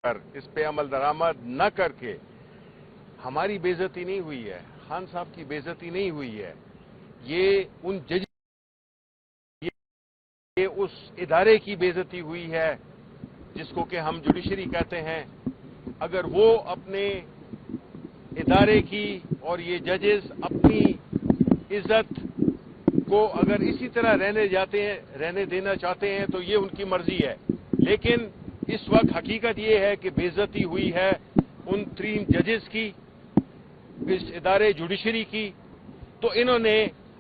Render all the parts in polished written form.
اس پہ عمل درآمد نہ کر کے ہماری بے عزتی نہیں ہوئی ہے، خان صاحب کی بے عزتی نہیں ہوئی ہے، یہ ان جج یہ اس ادارے کی بے عزتی ہوئی ہے جس کو کہ ہم جوڈیشری کہتے ہیں۔ اگر وہ اپنے ادارے کی اور یہ ججز اپنی عزت کو اگر اسی طرح رہنے دینا چاہتے ہیں تو یہ ان کی مرضی ہے، لیکن اس وقت حقیقت یہ ہے کہ بے عزتی ہوئی ہے ان 3 ججز کی، اس ادارے جوڈیشری کی۔ تو انہوں نے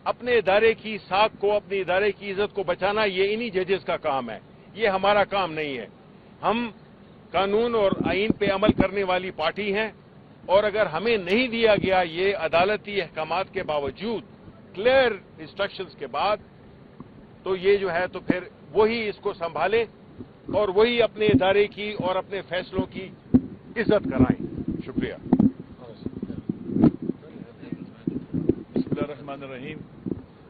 اپنے ادارے کی ساکھ کو، اپنے ادارے کی عزت کو بچانا یہ انہی ججز کا کام ہے، یہ ہمارا کام نہیں ہے۔ ہم قانون اور آئین پہ عمل کرنے والی پارٹی ہیں، اور اگر ہمیں نہیں دیا گیا یہ عدالتی احکامات کے باوجود، کلیئر انسٹرکشنز کے بعد، تو یہ جو ہے تو پھر وہی اس کو سنبھالے اور وہی اپنے ادارے کی اور اپنے فیصلوں کی عزت کرائیں۔ شکریہ۔ بسم اللہ الرحمن الرحیم۔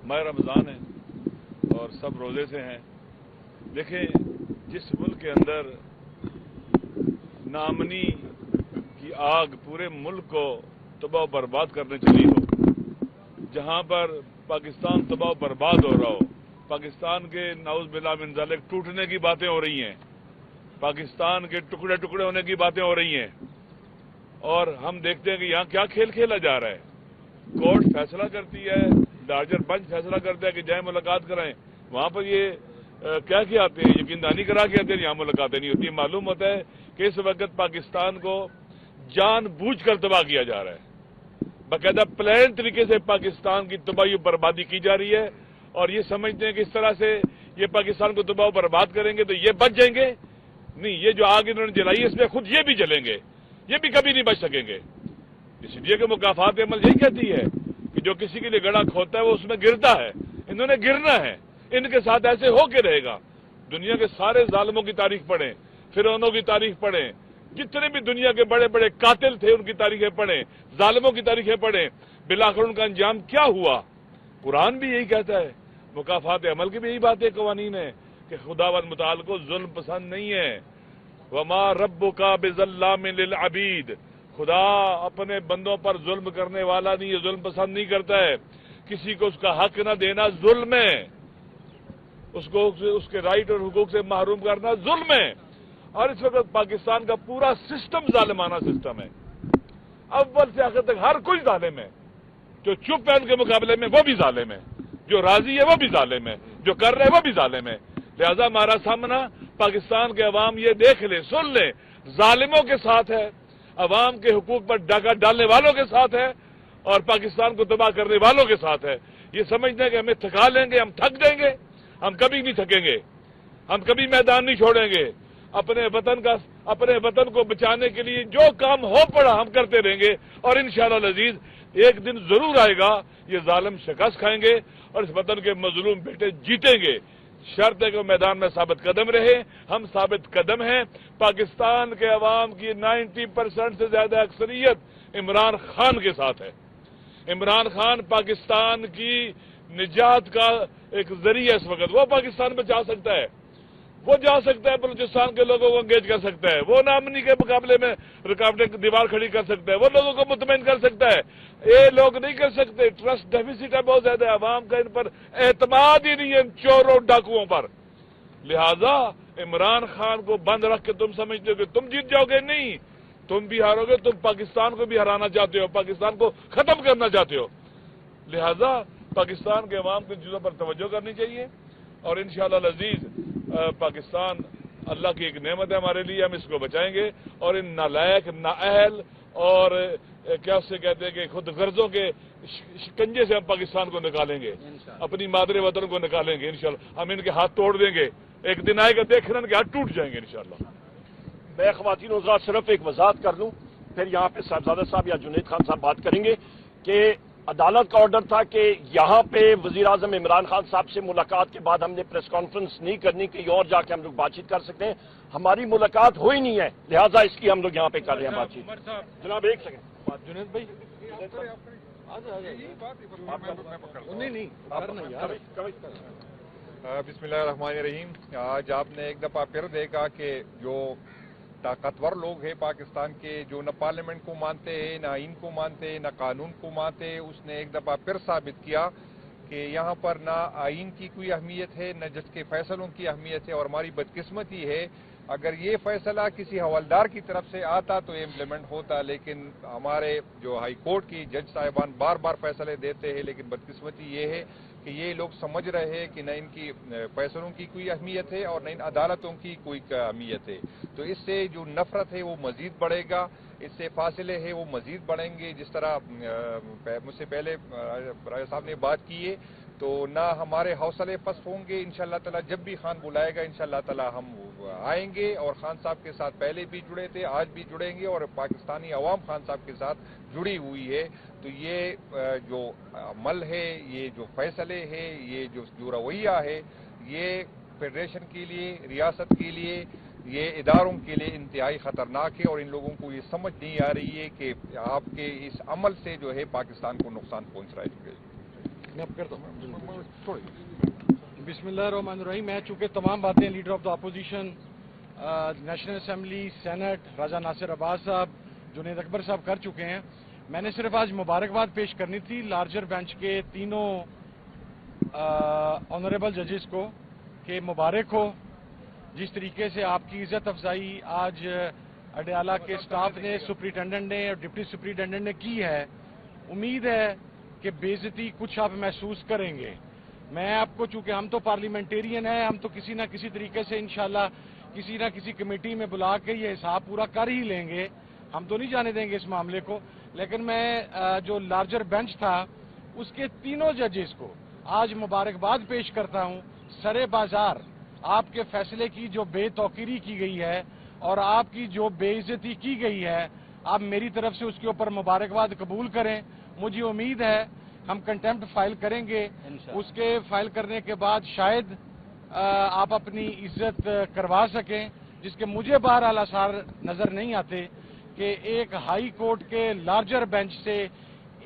ماہ رمضان ہے اور سب روزے سے ہیں۔ دیکھیں، جس ملک کے اندر نامنی کی آگ پورے ملک کو تباہ و برباد کرنے چلی ہو، جہاں پر پاکستان تباہ و برباد ہو رہا ہو، پاکستان کے نعوذ باللہ من ذالک ٹوٹنے کی باتیں ہو رہی ہیں، پاکستان کے ٹکڑے ٹکڑے ہونے کی باتیں ہو رہی ہیں، اور ہم دیکھتے ہیں کہ یہاں کیا کھیل کھیلا جا رہا ہے۔ کورٹ فیصلہ کرتی ہے، لارجر بنچ فیصلہ کرتا ہے کہ جائیں ملاقات کرائیں، وہاں پر یہ کیا آتے ہیں، یقین دہانی کرا کے آتے ہیں، یہاں ملاقاتیں نہیں ہوتی۔ معلوم ہوتا ہے کہ اس وقت پاکستان کو جان بوجھ کر تباہ کیا جا رہا ہے، باقاعدہ پلان طریقے سے پاکستان کی تباہی و بربادی کی جا رہی ہے، اور یہ سمجھتے ہیں کہ اس طرح سے یہ پاکستان کو تباہ و برباد کریں گے تو یہ بچ جائیں گے۔ نہیں، یہ جو آگ انہوں نے جلائی ہے اس میں خود یہ بھی جلیں گے، یہ بھی کبھی نہیں بچ سکیں گے۔ اس لیے کہ مکافات عمل یہی کہتی ہے کہ جو کسی کے لیے گڑھا کھوتا ہے وہ اس میں گرتا ہے، انہوں نے گرنا ہے، ان کے ساتھ ایسے ہو کے رہے گا۔ دنیا کے سارے ظالموں کی تاریخ پڑھیں، فرعونوں کی تاریخ پڑھیں، جتنے بھی دنیا کے بڑے بڑے قاتل تھے ان کی تاریخیں پڑھیں، ظالموں کی تاریخیں پڑھیں، بالآخر ان کا انجام کیا ہوا۔ قرآن بھی یہی کہتا ہے، مکافات عمل کی بھی یہی باتیں قوانین ہیں کہ خداوند متعال کو ظلم پسند نہیں ہے۔ وما ربک بظلام للعبید، خدا اپنے بندوں پر ظلم کرنے والا نہیں ہے، ظلم پسند نہیں کرتا ہے۔ کسی کو اس کا حق نہ دینا ظلم ہے، اس کو اس کے رائٹ اور حقوق سے محروم کرنا ظلم ہے، اور اس وقت پاکستان کا پورا سسٹم ظالمانہ سسٹم ہے، اول سے آخر تک ہر کوئی ظالم ہے۔ جو چپ ہے ان کے مقابلے میں وہ بھی ظالم ہے، جو راضی ہے وہ بھی ظالم ہے، جو کر رہے وہ بھی ظالم ہے۔ لہذا ہمارا سامنا پاکستان کے عوام یہ دیکھ لیں، سن لیں، ظالموں کے ساتھ ہے، عوام کے حقوق پر ڈاکہ ڈالنے والوں کے ساتھ ہے، اور پاکستان کو تباہ کرنے والوں کے ساتھ ہے۔ یہ سمجھتے ہیں کہ ہمیں تھکا لیں گے، ہم تھک جائیں گے، ہم کبھی نہیں تھکیں گے، ہم کبھی میدان نہیں چھوڑیں گے۔ اپنے وطن کو بچانے کے لیے جو کام ہو پڑا ہم کرتے رہیں گے، اور انشاءاللہ العزیز ایک دن ضرور آئے گا یہ ظالم شکست کھائیں گے اور اس وطن کے مظلوم بیٹے جیتیں گے۔ شرط ہے کہ وہ میدان میں ثابت قدم رہے، ہم ثابت قدم ہیں۔ پاکستان کے عوام کی 90% سے زیادہ اکثریت عمران خان کے ساتھ ہے۔ عمران خان پاکستان کی نجات کا ایک ذریعہ اس وقت، وہ پاکستان میں جا سکتا ہے، وہ جا سکتا ہے، بلوچستان کے لوگوں کو انگیج کر سکتا ہے، وہ نامنی کے مقابلے میں رکاوٹیں دیوار کھڑی کر سکتا ہے، وہ لوگوں کو مطمئن کر سکتا ہے۔ یہ لوگ نہیں کر سکتے، ٹرسٹ ڈیفیسٹ ہے بہت زیادہ، عوام کا ان پر اعتماد ہی نہیں ہے، ان چوروں ڈاکوؤں پر۔ لہذا عمران خان کو بند رکھ کے تم سمجھتے ہو کہ تم جیت جاؤ گے، نہیں، تم بھی ہارو گے، تم پاکستان کو بھی ہرانا چاہتے ہو، پاکستان کو ختم کرنا چاہتے ہو۔ لہذا پاکستان کے عوام کی چیزوں پر توجہ کرنی چاہیے، اور انشاءاللہ العزیز پاکستان اللہ کی ایک نعمت ہے ہمارے لیے، ہم اس کو بچائیں گے، اور ان نالائق، نااہل اور کیا اس سے کہتے ہیں کہ خود غرضوں کے شکنجے سے ہم پاکستان کو نکالیں گے، اپنی مادر وطن کو نکالیں گے انشاءاللہ۔ ہم ان کے ہاتھ توڑ دیں گے، ایک دن آئے گا دیکھنا ان کے ہاتھ ٹوٹ جائیں گے انشاءاللہ۔ میں خواتین حضرات صرف ایک وضاحت کر دوں، پھر یہاں پہ صاحبزادہ صاحب یا جنید خان صاحب بات کریں گے کہ عدالت کا آرڈر تھا کہ یہاں پہ وزیر اعظم عمران خان صاحب سے ملاقات کے بعد ہم نے پریس کانفرنس نہیں کرنی، کہیں اور جا کے ہم لوگ بات چیت کر سکتے ہیں۔ ہماری ملاقات ہوئی نہیں ہے، لہٰذا اس کی ہم لوگ یہاں پہ کر رہے ہیں بات چیت۔ جناب ایک سیکنڈ، جنید بھائی بسم اللہ الرحمن الرحیم۔ آج آپ نے ایک دفعہ پھر دیکھا کہ جو طاقتور لوگ ہیں پاکستان کے، جو نہ پارلیمنٹ کو مانتے ہیں، نہ آئین کو مانتے ہیں، نہ قانون کو مانتے ہیں. اس نے ایک دفعہ پھر ثابت کیا کہ یہاں پر نہ آئین کی کوئی اہمیت ہے، نہ جج کے فیصلوں کی اہمیت ہے. اور ہماری بدقسمتی ہے، اگر یہ فیصلہ کسی حوالدار کی طرف سے آتا تو یہ امپلیمنٹ ہوتا، لیکن ہمارے جو ہائی کورٹ کی جج صاحبان بار بار فیصلے دیتے ہیں. لیکن بدقسمتی یہ ہے کہ یہ لوگ سمجھ رہے ہیں کہ نہ ان کی فیصلوں کی کوئی اہمیت ہے اور نہ ان عدالتوں کی کوئی اہمیت ہے. تو اس سے جو نفرت ہے وہ مزید بڑھے گا، اس سے فاصلے ہیں وہ مزید بڑھیں گے. جس طرح مجھ سے پہلے راجہ صاحب نے بات کی ہے، تو نہ ہمارے حوصلے پست ہوں گے. انشاءاللہ تعالی جب بھی خان بلائے گا انشاءاللہ تعالی ہم آئیں گے، اور خان صاحب کے ساتھ پہلے بھی جڑے تھے، آج بھی جڑیں گے، اور پاکستانی عوام خان صاحب کے ساتھ جڑی ہوئی ہے. تو یہ جو عمل ہے، یہ جو فیصلے ہیں، یہ جو رویہ ہے، یہ فیڈریشن کے لیے، ریاست کے لیے، یہ اداروں کے لیے انتہائی خطرناک ہے. اور ان لوگوں کو یہ سمجھ نہیں آ رہی ہے کہ آپ کے اس عمل سے جو ہے پاکستان کو نقصان پہنچ رہا ہے. میں اب کرتا ہوں. بسم اللہ الرحمن الرحیم. میں چونکہ تمام باتیں leader of the opposition, national assembly, senate, Raja Nasir Abbas sahib, Junaid اکبر صاحب کر چکے ہیں. میں نے صرف آج مبارکباد پیش کرنی تھی لارجر بینچ کے تینوں آنریبل ججز کو کہ مبارک ہو. جس طریقے سے آپ کی عزت افزائی آج اڈیالہ کے سٹاف نے، سپرنٹینڈنٹ نے اور ڈپٹی سپرنٹینڈنٹ نے کی ہے، امید ہے کہ بے عزتی کچھ آپ محسوس کریں گے. میں آپ کو، چونکہ ہم تو پارلیمنٹیرین ہیں، ہم تو کسی نہ کسی طریقے سے انشاءاللہ کسی نہ کسی کمیٹی میں بلا کے یہ حساب پورا کر ہی لیں گے. ہم تو نہیں جانے دیں گے اس معاملے کو. لیکن میں جو لارجر بینچ تھا اس کے تینوں ججز کو آج مبارکباد پیش کرتا ہوں. سرے بازار آپ کے فیصلے کی جو بے توقیری کی گئی ہے اور آپ کی جو بے عزتی کی گئی ہے، آپ میری طرف سے اس کے اوپر مبارکباد قبول کریں. مجھے امید ہے ہم کنٹمپٹ فائل کریں گے. اس کے فائل کرنے کے بعد شاید آپ اپنی عزت کروا سکیں، جس کے مجھے بہرحال آثار نظر نہیں آتے کہ ایک ہائی کورٹ کے لارجر بینچ سے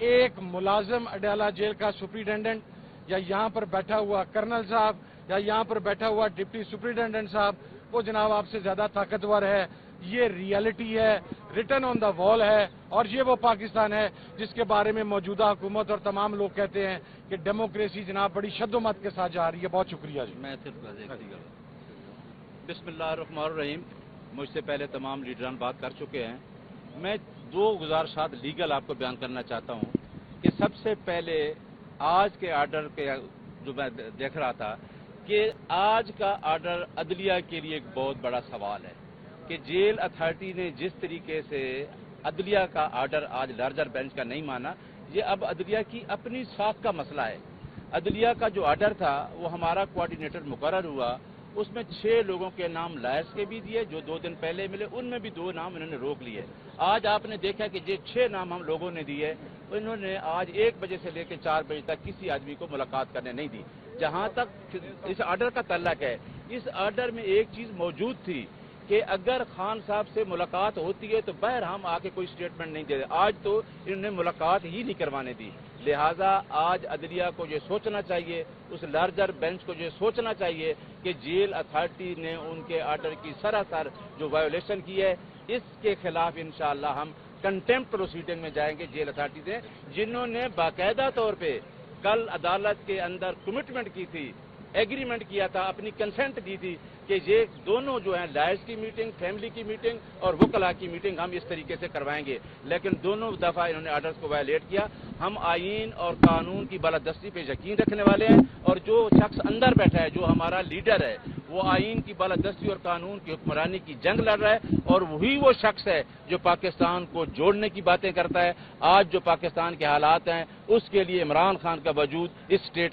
ایک ملازم اڈیالہ جیل کا سپرنٹینڈنٹ، یا یہاں پر بیٹھا ہوا کرنل صاحب، یا یہاں پر بیٹھا ہوا ڈپٹی سپرنٹینڈنٹ صاحب، وہ جناب آپ سے زیادہ طاقتور ہے. یہ ریئلٹی ہے، ریٹن آن دا وال ہے، اور یہ وہ پاکستان ہے جس کے بارے میں موجودہ حکومت اور تمام لوگ کہتے ہیں کہ ڈیموکریسی جناب بڑی شد و مت کے ساتھ جا رہی ہے. بہت شکریہ جی. میں صرف بسم اللہ الرحمن الرحیم. مجھ سے پہلے تمام لیڈران بات کر چکے ہیں. میں دو گزارشات لیگل آپ کو بیان کرنا چاہتا ہوں کہ سب سے پہلے آج کے آرڈر کے جو میں دیکھ رہا تھا کہ آج کا آرڈر عدلیہ کے لیے ایک بہت بڑا سوال ہے کہ جیل اتھارٹی نے جس طریقے سے عدلیہ کا آرڈر آج لارجر بینچ کا نہیں مانا، یہ اب عدلیہ کی اپنی ساکھ کا مسئلہ ہے. عدلیہ کا جو آرڈر تھا وہ ہمارا کوآرڈینیٹر مقرر ہوا، اس میں 6 لوگوں کے نام لائرز کے بھی دیے جو 2 دن پہلے ملے، ان میں بھی 2 نام انہوں نے روک لیے. آج آپ نے دیکھا کہ یہ 6 نام ہم لوگوں نے دیے، انہوں نے آج 1 بجے سے لے کے 4 بجے تک کسی آدمی کو ملاقات کرنے نہیں دی. جہاں تک اس آرڈر کا تعلق ہے، اس آرڈر میں ایک چیز موجود تھی کہ اگر خان صاحب سے ملاقات ہوتی ہے تو بہر ہم آ کے کوئی سٹیٹمنٹ نہیں دے. آج تو انہوں نے ملاقات ہی نہیں کروانے دی. لہٰذا آج عدلیہ کو یہ سوچنا چاہیے، اس لارجر بینچ کو یہ سوچنا چاہیے کہ جیل اتھارٹی نے ان کے آرڈر کی سراسر جو وائیولیشن کی ہے، اس کے خلاف انشاءاللہ ہم کنٹمپٹ پروسیڈنگ میں جائیں گے جیل اتھارٹی سے، جنہوں نے باقاعدہ طور پہ کل عدالت کے اندر کمٹمنٹ کی تھی، ایگریمنٹ کیا تھا، اپنی کنسنٹ دی تھی کہ یہ دونوں جو ہیں لائرز کی میٹنگ، فیملی کی میٹنگ اور وکلاء کی میٹنگ ہم اس طریقے سے کروائیں گے. لیکن دونوں دفعہ انہوں نے آرڈرز کو وائلیٹ کیا. ہم آئین اور قانون کی بالادستی پہ یقین رکھنے والے ہیں، اور جو شخص اندر بیٹھا ہے جو ہمارا لیڈر ہے وہ آئین کی بالادستی اور قانون کی حکمرانی کی جنگ لڑ رہا ہے، اور وہی وہ شخص ہے جو پاکستان کو جوڑنے کی باتیں کرتا ہے. آج جو پاکستان کے حالات ہیں اس کے لیے عمران خان کا وجود اس اسٹیٹ